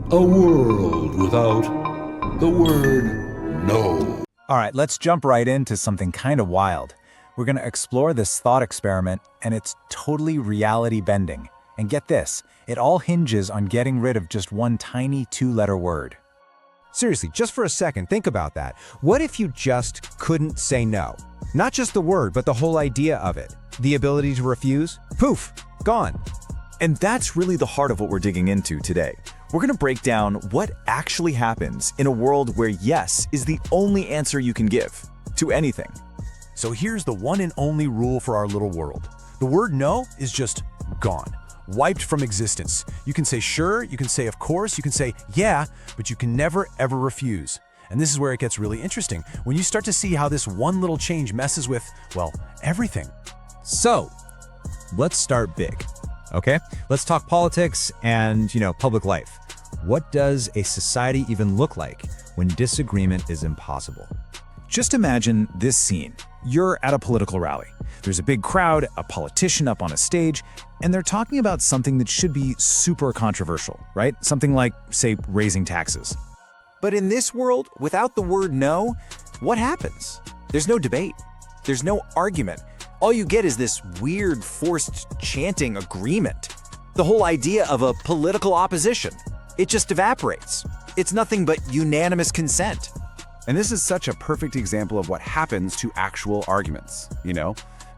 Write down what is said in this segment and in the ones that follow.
A world without the word no. All right, let's jump right into something kind of wild. We're going to explore this thought experiment, and it's totally reality bending. And get this, it all hinges on getting rid of just one tiny two-letter word. Seriously, just for a second, think about that. What if you just couldn't say no? Not just the word, but the whole idea of it. The ability to refuse? Poof, gone. And that's really the heart of what we're digging into today. We're going to break down what actually happens in a world where yes is the only answer you can give to anything. So here's the one and only rule for our little world. The word no is just gone, wiped from existence. You can say sure, you can say of course, you can say yeah, but you can never ever refuse. And this is where it gets really interesting, when you start to see how this one little change messes with, well, everything. So, let's start big, okay? Let's talk politics and, public life. What does a society even look like when disagreement is impossible? Just imagine this scene. You're at a political rally. There's a big crowd, a politician up on a stage, and they're talking about something that should be super controversial, right? Something like, say, raising taxes. But in this world, without the word no, what happens? There's no debate. There's no argument. All you get is this weird, forced chanting agreement. The whole idea of a political opposition. It just evaporates. It's nothing but unanimous consent. And this is such a perfect example of what happens to actual arguments,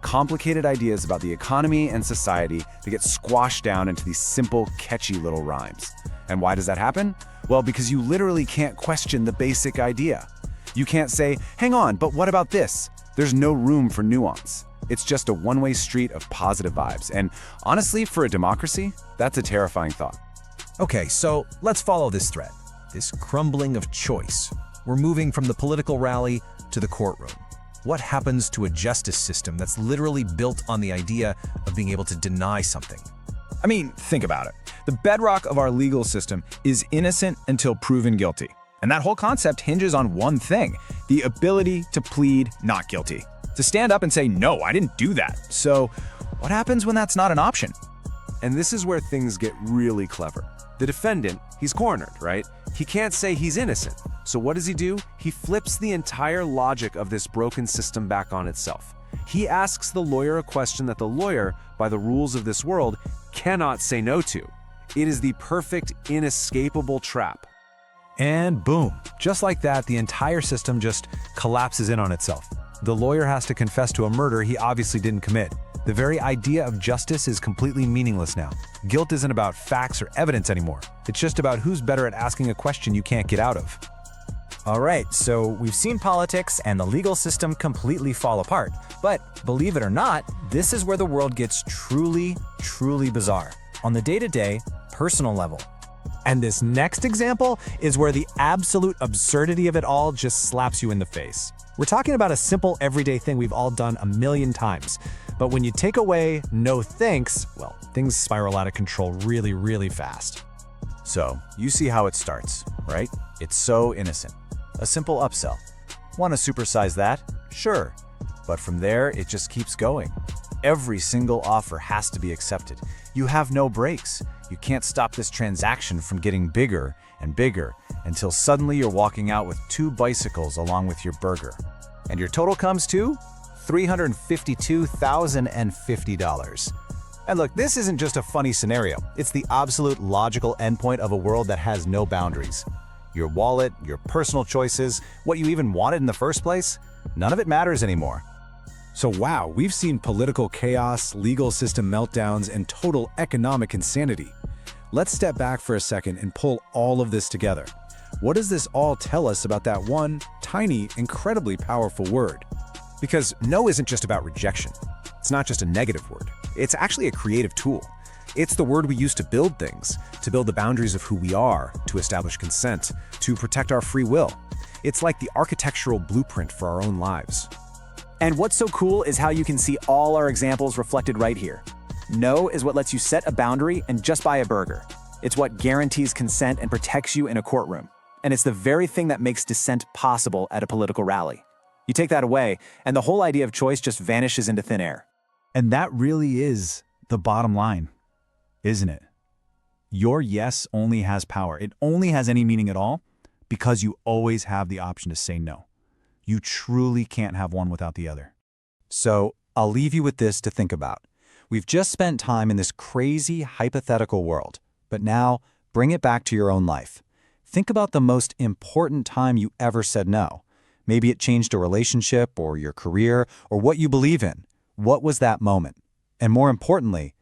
Complicated ideas about the economy and society that get squashed down into these simple, catchy little rhymes. And why does that happen? Well, because you literally can't question the basic idea. You can't say, hang on, but what about this? There's no room for nuance. It's just a one-way street of positive vibes. And honestly, for a democracy, that's a terrifying thought. Okay, so let's follow this thread. This crumbling of choice. We're moving from the political rally to the courtroom. What happens to a justice system that's literally built on the idea of being able to deny something? I mean, think about it. The bedrock of our legal system is innocent until proven guilty. And that whole concept hinges on one thing, the ability to plead not guilty. To stand up and say, no, I didn't do that. So what happens when that's not an option? And this is where things get really clever. The defendant, he's cornered, right? He can't say he's innocent. So what does he do? He flips the entire logic of this broken system back on itself. He asks the lawyer a question that the lawyer, by the rules of this world, cannot say no to. It is the perfect, inescapable trap. And boom, just like that, the entire system just collapses in on itself. The lawyer has to confess to a murder he obviously didn't commit. The very idea of justice is completely meaningless now. Guilt isn't about facts or evidence anymore. It's just about who's better at asking a question you can't get out of. All right, so we've seen politics and the legal system completely fall apart. But believe it or not, this is where the world gets truly, truly bizarre. On the day-to-day, personal level. And this next example is where the absolute absurdity of it all just slaps you in the face. We're talking about a simple everyday thing we've all done a million times. But when you take away no thanks, well, things spiral out of control really, really fast. So, you see how it starts, right? It's so innocent. A simple upsell. Want to supersize that? Sure. But from there, it just keeps going. Every single offer has to be accepted. You have no breaks. You can't stop this transaction from getting bigger and bigger until suddenly you're walking out with 2 bicycles along with your burger. And your total comes to $352,050. And look, this isn't just a funny scenario. It's the absolute logical endpoint of a world that has no boundaries. Your wallet, your personal choices, what you even wanted in the first place, none of it matters anymore. So wow, we've seen political chaos, legal system meltdowns, and total economic insanity. Let's step back for a second and pull all of this together. What does this all tell us about that one tiny, incredibly powerful word? Because no isn't just about rejection. It's not just a negative word. It's actually a creative tool. It's the word we use to build things, to build the boundaries of who we are, to establish consent, to protect our free will. It's like the architectural blueprint for our own lives. And what's so cool is how you can see all our examples reflected right here. No is what lets you set a boundary and just buy a burger. It's what guarantees consent and protects you in a courtroom. And it's the very thing that makes dissent possible at a political rally. You take that away, and the whole idea of choice just vanishes into thin air. And that really is the bottom line, isn't it? Your yes only has power. It only has any meaning at all because you always have the option to say no. You truly can't have one without the other. So I'll leave you with this to think about. We've just spent time in this crazy hypothetical world, but now bring it back to your own life. Think about the most important time you ever said no. Maybe it changed a relationship or your career or what you believe in. What was that moment? And more importantly,